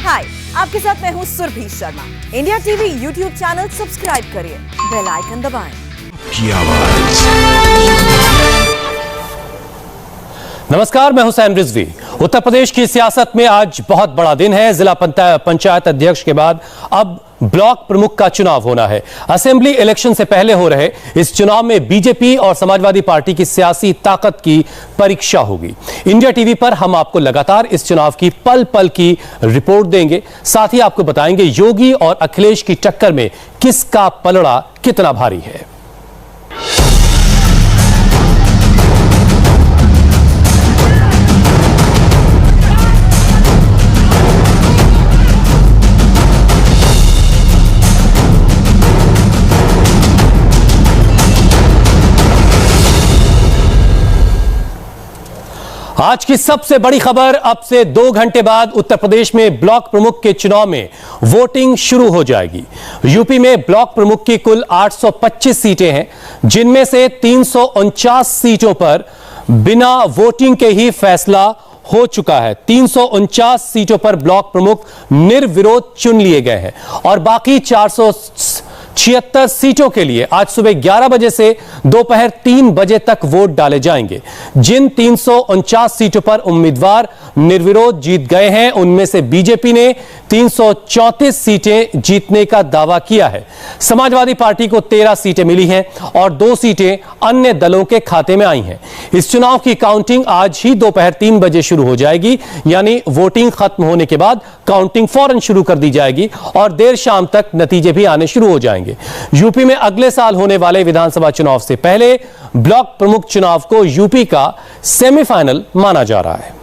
हाय, आपके साथ मैं हूँ Surabhi Sharma. India TV YouTube channel subscribe करिए, बेल आइकन दबाएं। की आवाज। नमस्कार, मैं हुसैन रिजवी। उत्तर प्रदेश की सियासत में आज बहुत बड़ा दिन है। जिला पंचायत अध्यक्ष के बाद अब ब्लॉक प्रमुख का चुनाव होना है। असेंबली इलेक्शन से पहले हो रहे इस चुनाव में बीजेपी और समाजवादी पार्टी की सियासी ताकत की परीक्षा होगी। इंडिया टीवी पर हम आपको लगातार इस चुनाव की पल पल की रिपोर्ट देंगे। साथ ही आपको बताएंगे योगी और अखिलेश की टक्कर में किसका पलड़ा कितना भारी है। आज की सबसे बड़ी खबर, अब से 2 घंटे बाद उत्तर प्रदेश में ब्लॉक प्रमुख के चुनाव में वोटिंग शुरू हो जाएगी। यूपी में ब्लॉक प्रमुख की कुल 825 सीटें हैं, जिनमें से 349 सीटों पर बिना वोटिंग के ही फैसला हो चुका है। 349 सीटों पर ब्लॉक प्रमुख निर्विरोध चुन लिए गए हैं और बाकी 476 सीटों के लिए आज सुबह 11 बजे से दोपहर 3 बजे तक वोट डाले जाएंगे। जिन 349 सीटों पर उम्मीदवार निर्विरोध जीत गए हैं, उनमें से बीजेपी ने 334 सीटें जीतने का दावा किया है। समाजवादी पार्टी को 13 सीटें मिली हैं और 2 सीटें अन्य दलों के खाते में आई हैं। इस चुनाव की काउंटिंग आज ही दोपहर 3 बजे शुरू हो जाएगी, यानी वोटिंग खत्म होने के बाद काउंटिंग फौरन शुरू कर दी जाएगी और देर शाम तक नतीजे भी आने शुरू हो जाएंगे। यूपी में अगले साल होने वाले विधानसभा चुनाव से पहले ब्लॉक प्रमुख चुनाव को यूपी का सेमीफाइनल माना जा रहा है।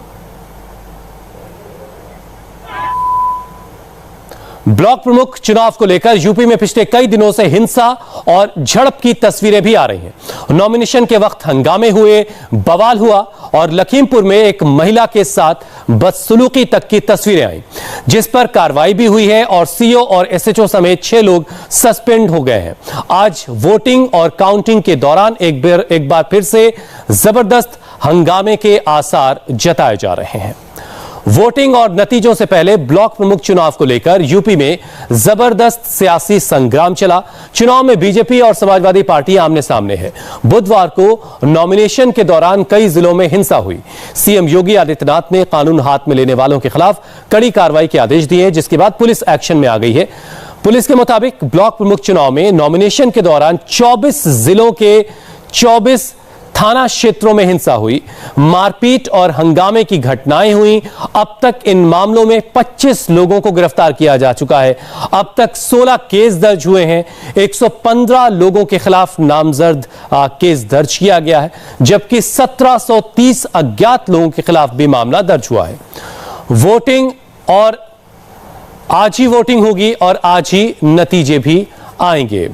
ब्लॉक प्रमुख चुनाव को लेकर यूपी में पिछले कई दिनों से हिंसा और झड़प की तस्वीरें भी आ रही हैं। नॉमिनेशन के वक्त हंगामे हुए, बवाल हुआ और लखीमपुर में एक महिला के साथ बदसलूकी तक की तस्वीरें आई, जिस पर कार्रवाई भी हुई है और सीओ और एसएचओ समेत 6 लोग सस्पेंड हो गए हैं। आज वोटिंग और काउंटिंग के दौरान एक बार फिर से जबरदस्त हंगामे के आसार जताए जा रहे हैं। वोटिंग और नतीजों से पहले ब्लॉक प्रमुख चुनाव को लेकर यूपी में जबरदस्त सियासी संग्राम चला। चुनाव में बीजेपी और समाजवादी पार्टी आमने सामने है। बुधवार को नॉमिनेशन के दौरान कई जिलों में हिंसा हुई। सीएम योगी आदित्यनाथ ने कानून हाथ में लेने वालों के खिलाफ कड़ी कार्रवाई के आदेश दिए, जिसके बाद पुलिस एक्शन में आ गई है। पुलिस के मुताबिक ब्लॉक प्रमुख चुनाव में नॉमिनेशन के दौरान 24 जिलों के 24 थाना क्षेत्रों में हिंसा हुई, मारपीट और हंगामे की घटनाएं हुई। अब तक इन मामलों में 25 लोगों को गिरफ्तार किया जा चुका है। अब तक 16 केस दर्ज हुए हैं। 115 लोगों के खिलाफ नामजद केस दर्ज किया गया है, जबकि 1730 अज्ञात लोगों के खिलाफ भी मामला दर्ज हुआ है। वोटिंग और आज ही वोटिंग होगी और आज ही नतीजे भी आएंगे।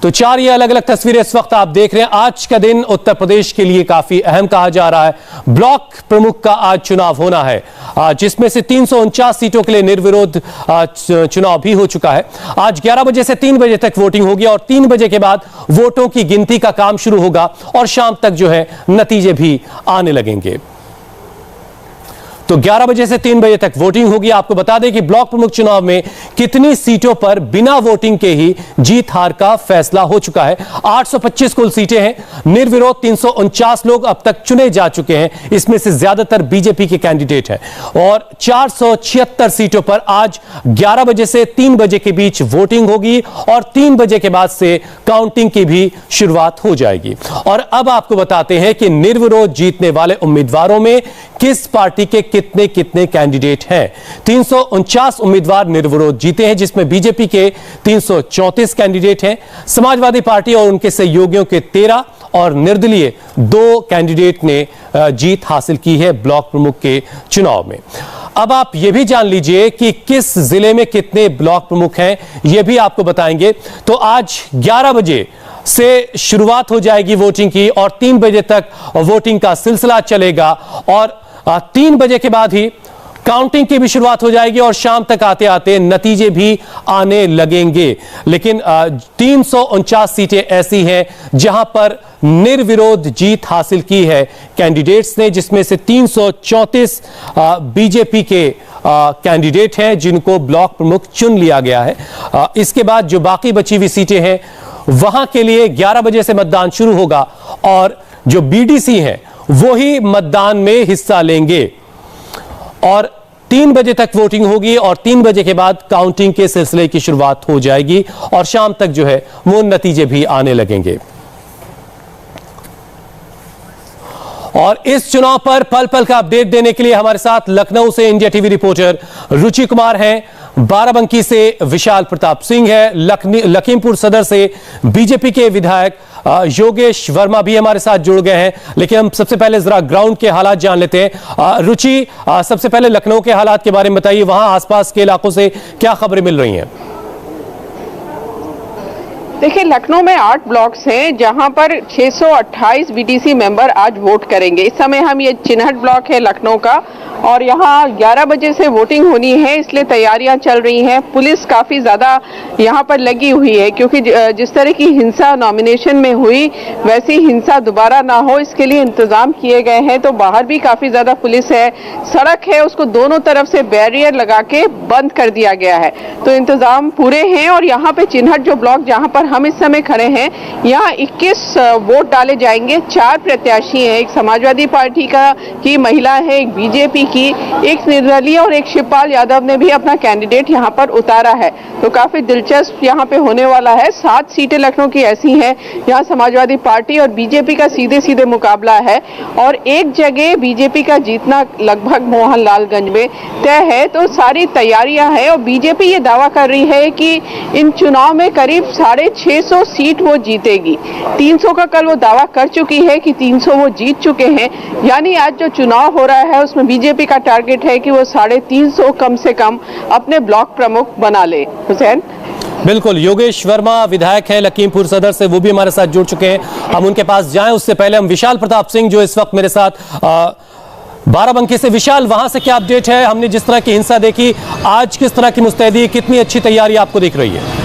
तो 4 ये अलग अलग तस्वीरें इस वक्त आप देख रहे हैं। आज का दिन उत्तर प्रदेश के लिए काफी अहम कहा जा रहा है। ब्लॉक प्रमुख का आज चुनाव होना है, जिसमें से 349 सीटों के लिए निर्विरोध चुनाव भी हो चुका है। आज 11 बजे से 3 बजे तक वोटिंग होगी और 3 बजे के बाद वोटों की गिनती का काम शुरू होगा और शाम तक जो है नतीजे भी आने लगेंगे। तो 11 बजे से 3 बजे तक वोटिंग होगी। आपको बता दें कि ब्लॉक प्रमुख चुनाव में कितनी सीटों पर बिना वोटिंग के ही जीत हार का फैसला हो चुका है। 825 कुल सीटें हैं। निर्विरोध 349 लोग अब तक चुने जा चुके हैं। इसमें से ज्यादातर बीजेपी के कैंडिडेट हैं और 476 सीटों पर आज 11 बजे से 3 बजे के बीच वोटिंग होगी और 3 बजे के बाद से काउंटिंग की भी शुरुआत हो जाएगी। और अब आपको बताते हैं कि निर्विरोध जीतने वाले उम्मीदवारों में किस पार्टी के कितने कितने कैंडिडेट हैं। 349 उम्मीदवार निर्विरोध जीते हैं, जिसमें बीजेपी के 334 कैंडिडेट हैं, समाजवादी पार्टी और उनके सहयोगियों के 13 और निर्दलीय 2 कैंडिडेट ने जीत हासिल की है ब्लॉक प्रमुख के चुनाव में। अब आप यह भी जान लीजिए कि किस जिले में कितने ब्लॉक प्रमुख हैं, यह भी आपको बताएंगे। तो आज 11 बजे से शुरुआत हो जाएगी वोटिंग की और 3 बजे तक वोटिंग का सिलसिला चलेगा और 3 बजे के बाद ही काउंटिंग की भी शुरुआत हो जाएगी और शाम तक आते आते नतीजे भी आने लगेंगे। लेकिन 349 सीटें ऐसी हैं जहां पर निर्विरोध जीत हासिल की है कैंडिडेट्स ने, जिसमें से 334 बीजेपी के कैंडिडेट हैं जिनको ब्लॉक प्रमुख चुन लिया गया है। इसके बाद जो बाकी बची हुई सीटें हैं वहां के लिए 11 बजे से मतदान शुरू होगा और जो बीडीसी हैं वो ही मतदान में हिस्सा लेंगे और 3 बजे तक वोटिंग होगी और 3 बजे के बाद काउंटिंग के सिलसिले की शुरुआत हो जाएगी और शाम तक जो है वो नतीजे भी आने लगेंगे। और इस चुनाव पर पल पल का अपडेट देने के लिए हमारे साथ लखनऊ से इंडिया टीवी रिपोर्टर रुचि कुमार हैं, बाराबंकी से विशाल प्रताप सिंह है, लखीमपुर सदर से बीजेपी के विधायक योगेश वर्मा भी हमारे साथ जुड़ गए हैं। लेकिन हम सबसे पहले जरा ग्राउंड के हालात जान लेते हैं। रुचि, सबसे पहले लखनऊ के हालात के बारे में बताइए, वहां आसपास के इलाकों से क्या खबरें मिल रही हैं? देखिए, लखनऊ में 8 ब्लॉक्स हैं जहां पर 628 बीडीसी मेंबर आज वोट करेंगे। इस समय हम ये चिन्हट ब्लॉक है लखनऊ का और यहाँ 11 बजे से वोटिंग होनी है, इसलिए तैयारियां चल रही हैं। पुलिस काफ़ी ज़्यादा यहाँ पर लगी हुई है क्योंकि जिस तरह की हिंसा नॉमिनेशन में हुई वैसी हिंसा दोबारा ना हो, इसके लिए इंतज़ाम किए गए हैं। तो बाहर भी काफ़ी ज़्यादा पुलिस है, सड़क है उसको दोनों तरफ से बैरियर लगा के बंद कर दिया गया है, तो इंतज़ाम पूरे हैं। और यहाँ पे चिन्हट जो ब्लॉक जहाँ पर हम इस समय खड़े हैं, यहाँ 21 वोट डाले जाएंगे। 4 प्रत्याशी हैं, एक समाजवादी पार्टी की महिला है, एक बीजेपी की, एक निर्दलीय और एक शिवपाल यादव ने भी अपना कैंडिडेट यहाँ पर उतारा है। तो काफी दिलचस्प यहाँ पे होने वाला है। 7 सीटें लखनऊ की ऐसी हैं यहाँ समाजवादी पार्टी और बीजेपी का सीधे सीधे मुकाबला है और एक जगह बीजेपी का जीतना लगभग मोहनलालगंज में तय है। तो सारी तैयारियां हैं और बीजेपी ये दावा कर रही है कि इन चुनाव में करीब 650 सीट वो जीतेगी। 300 का कल वो दावा कर चुकी है कि 300 वो जीत चुके हैं। यानी आज जो चुनाव हो रहा है उसमें बीजेपी का टारगेट है कि वो 350 कम से कम अपने ब्लॉक प्रमुख बना ले। हुसैन, बिल्कुल, योगेश वर्मा विधायक हैं लखीमपुर सदर से, वो भी हमारे साथ जुड़ चुके हैं। हम उनके पास जाएं उससे पहले हम विशाल प्रताप सिंह जो इस वक्त मेरे साथ बाराबंकी से, विशाल वहां से क्या अपडेट है? हमने जिस तरह की हिंसा देखी, आज किस तरह की मुस्तैदी, कितनी अच्छी तैयारी आपको दिख रही है?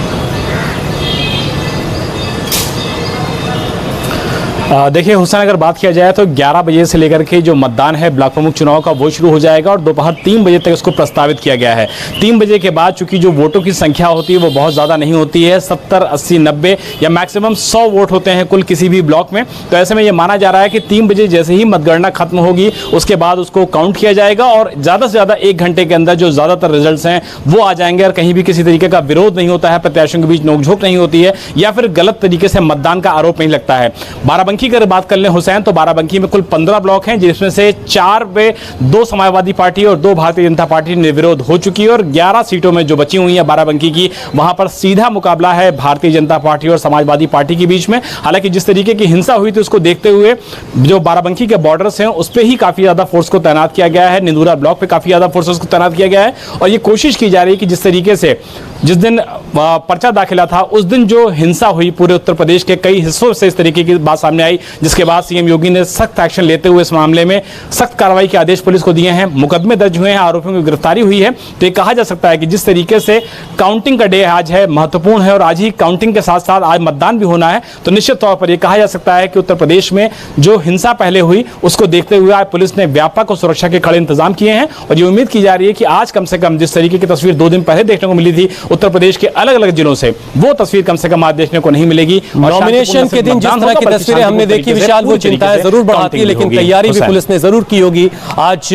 देखिए हुसैन, अगर बात किया जाए तो 11 बजे से लेकर के जो मतदान है ब्लॉक प्रमुख चुनाव का वो शुरू हो जाएगा और दोपहर 3 बजे तक इसको प्रस्तावित किया गया है। 3 बजे के बाद चूंकि जो वोटों की संख्या होती है वो बहुत ज़्यादा नहीं होती है, 70, 80, 90 या मैक्सिमम 100 वोट होते हैं कुल किसी भी ब्लॉक में। तो ऐसे में ये माना जा रहा है कि 3 बजे जैसे ही मतगणना खत्म होगी उसके बाद उसको काउंट किया जाएगा और ज़्यादा से ज़्यादा 1 घंटे के अंदर जो ज़्यादातर रिजल्ट हैं वो आ जाएंगे और कहीं भी किसी तरीके का विरोध नहीं होता है, प्रत्याशियों के बीच नोकझोंक नहीं होती है या फिर गलत तरीके से मतदान का आरोप नहीं लगता है। बाराबंकी की अगर बात कर लें हुसैन, तो बाराबंकी में कुल 15 ब्लॉक हैं जिसमें से 4 पे 2 समाजवादी पार्टी और 2 भारतीय जनता पार्टी निर्विरोध हो चुकी है और 11 सीटों में जो बची हुई हैं बाराबंकी की, वहां पर सीधा मुकाबला है भारतीय जनता पार्टी और समाजवादी पार्टी के बीच में। हालांकि जिस तरीके की हिंसा हुई थी उसको देखते हुए जो बाराबंकी के बॉर्डर्स हैं उस पर ही काफी ज्यादा फोर्स को तैनात किया गया है, निंदूरा ब्लॉक पे काफी ज्यादा फोर्सेस को तैनात किया गया है और ये कोशिश की जा रही है कि जिस तरीके से जिस दिन पर्चा दाखिला था उस दिन जो हिंसा हुई पूरे उत्तर प्रदेश के कई हिस्सों से इस तरीके की बात सामने आई, जिसके बाद सीएम योगी ने सख्त एक्शन लेते हुए इस मामले में सख्त कार्रवाई के आदेश पुलिस को दिए हैं, मुकदमे दर्ज हुए हैं, आरोपियों की गिरफ्तारी हुई है। तो ये कहा जा सकता है कि जिस तरीके से काउंटिंग का डे आज है, महत्वपूर्ण है और आज ही काउंटिंग के साथ साथ आज मतदान भी होना है, तो निश्चित तौर पर यह कहा जा सकता है कि उत्तर प्रदेश में जो हिंसा पहले हुई उसको देखते हुए आज पुलिस ने व्यापक और सुरक्षा के कड़े इंतजाम किए हैं और ये उम्मीद की जा रही है कि आज कम से कम जिस तरीके की तस्वीर 2 दिन पहले देखने को मिली थी उत्तर प्रदेश के अलग अलग जिलों से, वो तस्वीर कम से कम आज देखने को नहीं मिलेगी। नॉमिनेशन के दिन जिस तरह की तस्वीरें हमने देखी विशाल, वो चिंताएं जरूर बढ़ाती है, लेकिन तैयारी भी पुलिस ने जरूर की होगी। आज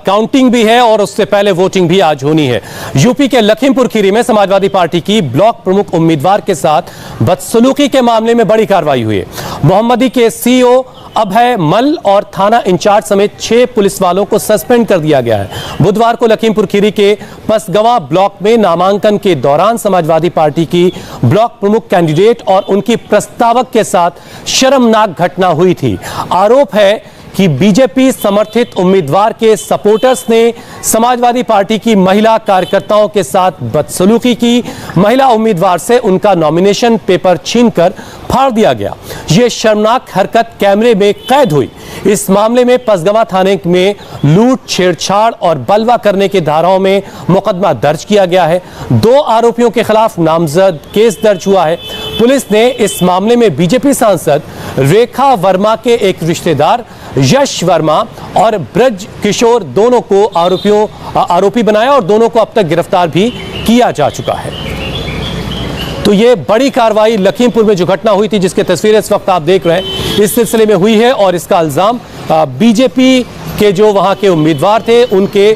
काउंटिंग भी है और उससे पहले वोटिंग भी आज होनी है। यूपी के लखीमपुर खीरी में समाजवादी पार्टी की ब्लॉक प्रमुख उम्मीदवार के साथ बदसलूकी के मामले में बड़ी कार्रवाई हुई है। मोहम्मदी के सीईओ अभय मल और थाना इंचार्ज समेत 6 पुलिस वालों को सस्पेंड कर दिया गया है। बुधवार को लखीमपुर खीरी के पसगवा ब्लॉक में नामांकन के दौरान समाजवादी पार्टी की ब्लॉक प्रमुख कैंडिडेट और उनकी प्रस्तावक के साथ शर्मनाक घटना हुई थी। आरोप है कि बीजेपी समर्थित उम्मीदवार के सपोर्टर्स ने समाजवादी पार्टी की महिला कार्यकर्ताओं के साथ बदसलूकी की। महिला उम्मीदवार से उनका नॉमिनेशन पेपर छीनकर फाड़ दिया गया। यह शर्मनाक हरकत कैमरे में कैद हुई। इस मामले में पसगवा थाने में लूट, छेड़छाड़ और बलवा करने की धाराओं में मुकदमा दर्ज किया गया है। 2 आरोपियों के खिलाफ नामजद केस दर्ज हुआ है। पुलिस ने इस मामले में बीजेपी सांसद रेखा वर्मा के एक रिश्तेदार यश वर्मा और ब्रज किशोर दोनों को आरोपी बनाया और दोनों को अब तक गिरफ्तार भी किया जा चुका है। तो ये बड़ी कार्रवाई लखीमपुर में जो घटना हुई थी, जिसकी तस्वीरें इस वक्त आप देख रहे हैं, इस सिलसिले में हुई है और इसका इल्जाम बीजेपी के जो वहां के उम्मीदवार थे उनके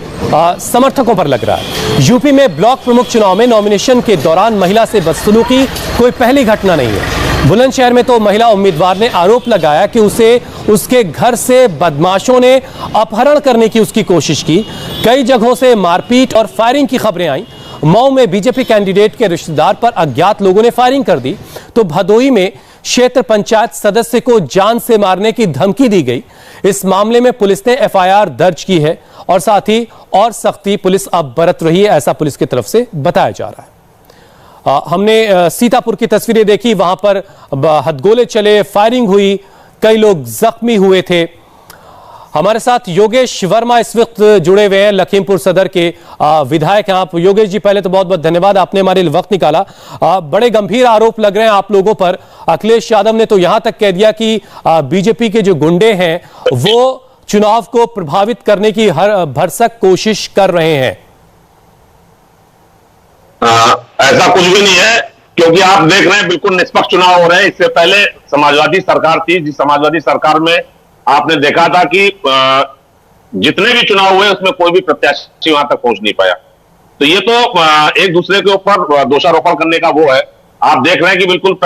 समर्थकों पर लग रहा है। यूपी में ब्लॉक प्रमुख चुनाव में नॉमिनेशन के दौरान महिला से बदसलूकी कोई पहली घटना नहीं है। बुलंदशहर में तो महिला उम्मीदवार ने आरोप लगाया कि उसे उसके घर से बदमाशों ने अपहरण करने की उसकी कोशिश की। कई जगहों से मारपीट और फायरिंग की खबरें आई। मऊ में बीजेपी कैंडिडेट के रिश्तेदार पर अज्ञात लोगों ने फायरिंग कर दी, तो भदोई में क्षेत्र पंचायत सदस्य को जान से मारने की धमकी दी गई। इस मामले में पुलिस ने एफआईआर दर्ज की है और साथ ही और सख्ती पुलिस अब बरत रही है, ऐसा पुलिस की तरफ से बताया जा रहा है। हमने सीतापुर की तस्वीरें देखी, वहां पर हथगोले चले, फायरिंग हुई, कई लोग जख्मी हुए थे। हमारे साथ योगेश वर्मा इस वक्त जुड़े हुए हैं, लखीमपुर सदर के विधायक हैं आप। योगेश जी, पहले तो बहुत बहुत धन्यवाद, आपने हमारे लिए वक्त निकाला। बड़े गंभीर आरोप लग रहे हैं आप लोगों पर। अखिलेश यादव ने तो यहां तक कह दिया कि बीजेपी के जो गुंडे हैं वो चुनाव को प्रभावित करने की हर भरसक कोशिश कर रहे हैं। ऐसा कुछ भी नहीं है, क्योंकि आप देख रहे हैं बिल्कुल निष्पक्ष चुनाव हो रहे हैं। इससे पहले समाजवादी सरकार थी, जिस समाजवादी सरकार में आपने देखा था कि जितने भी चुनाव हुए उसमें कोई भी प्रत्याशी वहां तक पहुंच नहीं पाया। तो ये तो एक दूसरे के ऊपर दोषारोपण करने का वो है। आप देख रहे हैं कि बिल्कुल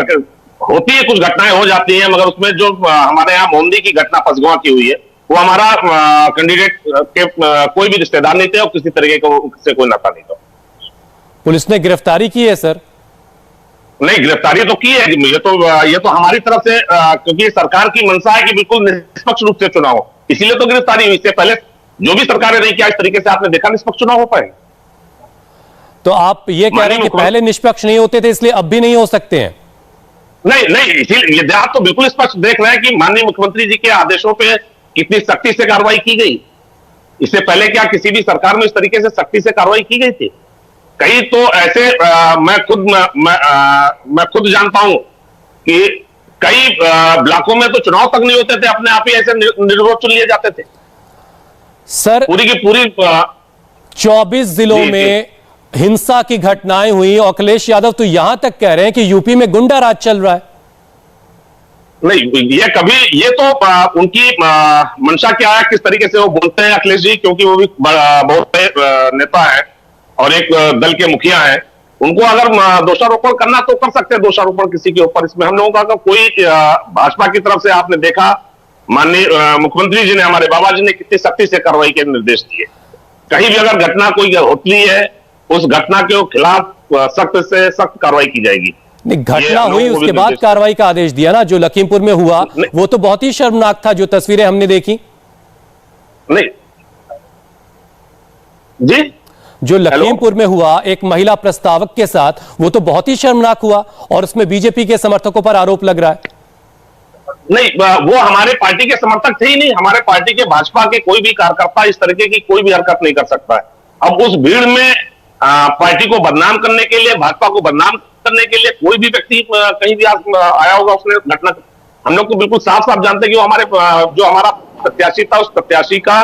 होती है, कुछ घटनाएं हो जाती हैं, मगर उसमें जो हमारे यहाँ मोहंदी की घटना फसगवा की हुई है, वो हमारा कैंडिडेट के कोई भी रिश्तेदार नहीं थे और किसी तरीके से कोई नाता नहीं था। पुलिस ने गिरफ्तारी की है सर? नहीं, गिरफ्तारी तो की है। ये तो हमारी तरफ से, क्योंकि सरकार की मंशा है कि बिल्कुल निष्पक्ष रूप से चुनाव हो, इसीलिए तो गिरफ्तारी हुई। इससे पहले जो भी सरकारें रही, क्या इस तरीके से आपने देखा निष्पक्ष चुनाव हो पाए? तो आप ये कह रहे हैं कि पहले निष्पक्ष नहीं होते थे, इसलिए अब भी नहीं हो सकते हैं? नहीं, इसीलिए आप तो बिल्कुल स्पष्ट देख रहे हैं कि माननीय मुख्यमंत्री जी के आदेशों पे कितनी सख्ती से कार्रवाई की गई। इससे पहले क्या किसी भी सरकार में इस तरीके से सख्ती से कार्रवाई की गई थी? कई तो ऐसे मैं खुद जानता हूं कि कई ब्लॉकों में तो चुनाव तक नहीं होते थे, अपने आप ही ऐसे निर्विरोध चुन लिए जाते थे सर। पूरी की पूरी 24 जिलों में हिंसा की घटनाएं हुई। अखिलेश यादव तो यहां तक कह रहे हैं कि यूपी में गुंडा राज चल रहा है। नहीं, ये तो उनकी मंशा क्या है, किस तरीके से वो बोलते हैं अखिलेश जी, क्योंकि वो भी बहुत बड़े नेता है और एक दल के मुखिया हैं। उनको अगर दोषारोपण करना तो कर सकते हैं, दोषारोपण किसी के ऊपर। इसमें हम लोगों का कोई, भाजपा की तरफ से आपने देखा माननीय मुख्यमंत्री जी ने, हमारे बाबा जी ने कितनी सख्ती से कार्रवाई के निर्देश दिए। कहीं भी अगर घटना कोई होती है, उस घटना के खिलाफ सख्त से सख्त कार्रवाई की जाएगी। नहीं, घटना हुई उसके बाद कार्रवाई का आदेश दिया ना, जो लखीमपुर में हुआ वो तो बहुत ही शर्मनाक था, जो तस्वीरें हमने देखी। नहीं जी, जो लखीमपुर में हुआ एक महिला प्रस्तावक के साथ, वो तो बहुत ही शर्मनाक हुआ और उसमें बीजेपी के समर्थकों पर आरोप लग रहा है। नहीं, वो हमारे पार्टी के समर्थक थे ही नहीं। हमारे पार्टी के, भाजपा के कोई भी कार्यकर्ता इस तरीके की कोई भी हरकत नहीं कर सकता है। अब उस भीड़ में पार्टी को बदनाम करने के लिए, भाजपा को बदनाम करने के लिए कोई भी व्यक्ति कहीं भी आया होगा, उसने घटना, हम लोग तो बिल्कुल साफ साफ जानते हैं कि वो जो हमारा प्रत्याशी था, उस प्रत्याशी का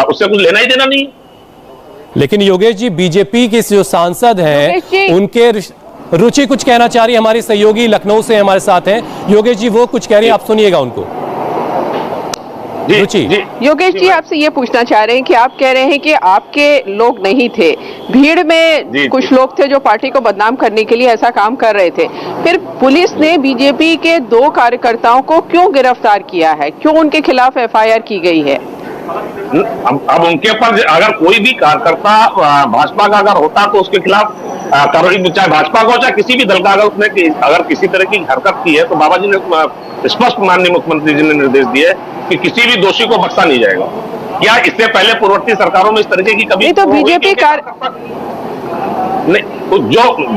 उससे कुछ लेना ही देना नहीं। लेकिन योगेश जी, बीजेपी के जो सांसद हैं उनके रुचि कुछ कहना चाह रही है। हमारी सहयोगी लखनऊ से हमारे साथ हैं, योगेश जी, वो कुछ कह रही है, आप सुनिएगा उनको। रुचि जी, योगेश जी, आपसे ये पूछना चाह रहे हैं कि आप कह रहे हैं कि आपके लोग नहीं थे, भीड़ में कुछ लोग थे जो पार्टी को बदनाम करने के लिए ऐसा काम कर रहे थे, फिर पुलिस ने बीजेपी के 2 कार्यकर्ताओं को क्यों गिरफ्तार किया है? क्यों उनके खिलाफ एफआईआर की गई है? अब उनके ऊपर अगर कोई भी कार्यकर्ता भाजपा का अगर होता तो उसके खिलाफ कार्रवाई, चाहे भाजपा का हो चाहे किसी भी दल का, अगर किसी तरह की हरकत की है तो बाबा जी ने स्पष्ट, माननीय मुख्यमंत्री जी ने निर्देश दिए कि किसी भी दोषी को बख्शा नहीं जाएगा। क्या इससे पहले पूर्ववर्ती सरकारों में इस तरीके की कभी तो बीजेपी नहीं, तो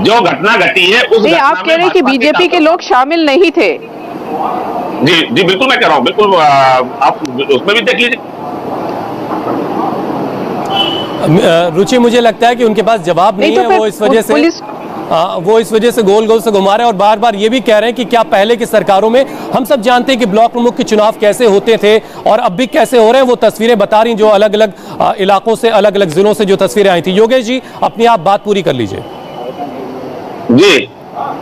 जो घटना घटी है उस, नहीं, आप कह रहे हैं कि बीजेपी के लोग शामिल नहीं थे? जी बिल्कुल, मैं कह रहा हूँ, बिल्कुल आप उसमें भी देख लीजिए। रुचि, मुझे लगता है कि उनके पास जवाब नहीं है, वो इस वजह से वो इस वजह से गोल गोल से घुमा रहे हैं और बार बार ये भी कह रहे हैं कि क्या पहले की सरकारों में, हम सब जानते हैं कि ब्लॉक प्रमुख के चुनाव कैसे होते थे और अब भी कैसे हो रहे हैं, वो तस्वीरें बता रही जो अलग अलग इलाकों से, अलग अलग जिलों से जो तस्वीरें आई थी। योगेश जी, अपनी आप बात पूरी कर लीजिए। जी,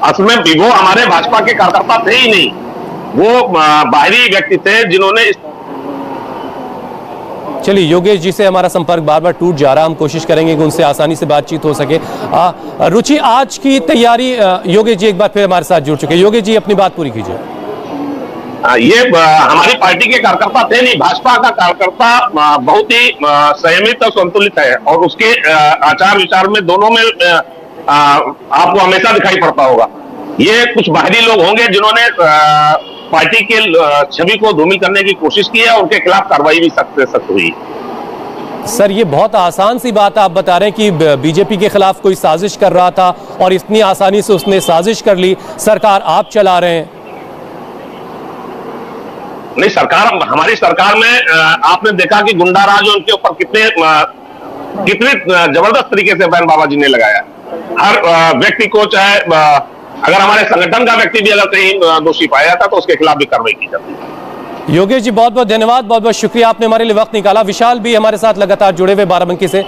असल में वो हमारे भाजपा के कार्यकर्ता थे ही नहीं, वो बाहरी व्यक्ति थे जिन्होंने। चलिए, योगेश जी से हमारा संपर्क बार बार टूट जा रहा है, हम कोशिश करेंगे कि उनसे आसानी से बातचीत हो सके। रुचि, आज की तैयारी, योगेश जी एक बार फिर हमारे साथ जुड़ चुके हैं। योगेश जी, अपनी बात पूरी कीजिए। ये हमारी पार्टी के कार्यकर्ता थे नहीं, भाजपा का कार्यकर्ता बहुत ही संयमित और संतुलित है और उसके आचार विचार में दोनों में आपको हमेशा दिखाई पड़ता होगा। ये कुछ बाहरी लोग होंगे जिन्होंने पार्टी के छवि को धूमिल करने की कोशिश की है और उनके खिलाफ कार्रवाई भी सख्त से सख्त हुई। सर, ये बहुत आसान सी बात आप बता रहे हैं कि बीजेपी के खिलाफ कोई साजिश कर रहा था और इतनी आसानी से उसने साजिश कर ली, सरकार आप चला रहे हैं। नहीं, सरकार, हमारी सरकार में आपने देखा कि गुंडाराज उनके ऊपर कितनी जबरदस्त तरीके से बहन बाबा जी ने लगाया। हर व्यक्ति को, चाहे अगर हमारे संगठन का व्यक्ति भी अगर कहीं दोषी पाया जाता तो उसके खिलाफ भी कार्रवाई की जाती है। योगेश जी, बहुत बहुत धन्यवाद, बहुत बहुत शुक्रिया, आपने हमारे लिए वक्त निकाला। विशाल भी हमारे साथ लगातार जुड़े हुए बाराबंकी से।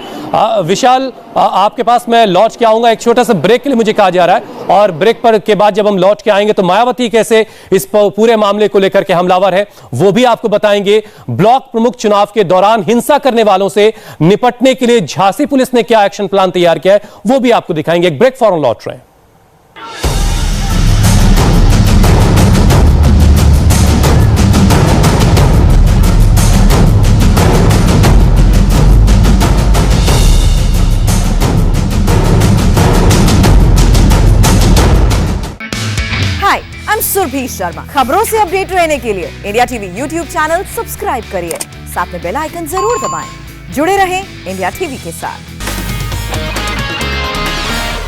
विशाल, आपके पास मैं लौट के आऊंगा, एक छोटा सा ब्रेक के लिए मुझे कहा जा रहा है और ब्रेक पर के बाद जब हम लौट के आएंगे तो मायावती कैसे इस पूरे मामले को लेकर के हमलावर है वो भी आपको बताएंगे। ब्लॉक प्रमुख चुनाव के दौरान हिंसा करने वालों से निपटने के लिए झांसी पुलिस ने क्या एक्शन प्लान तैयार किया है वो भी आपको दिखाएंगे। एक ब्रेक, फौरन लौट रहे हैं। हाय, आई एम सुरभि शर्मा। खबरों से अपडेट रहने के लिए India TV YouTube channel subscribe करिए, साथ में बेल आइकन जरूर दबाएं। जुड़े रहें इंडिया टीवी के साथ।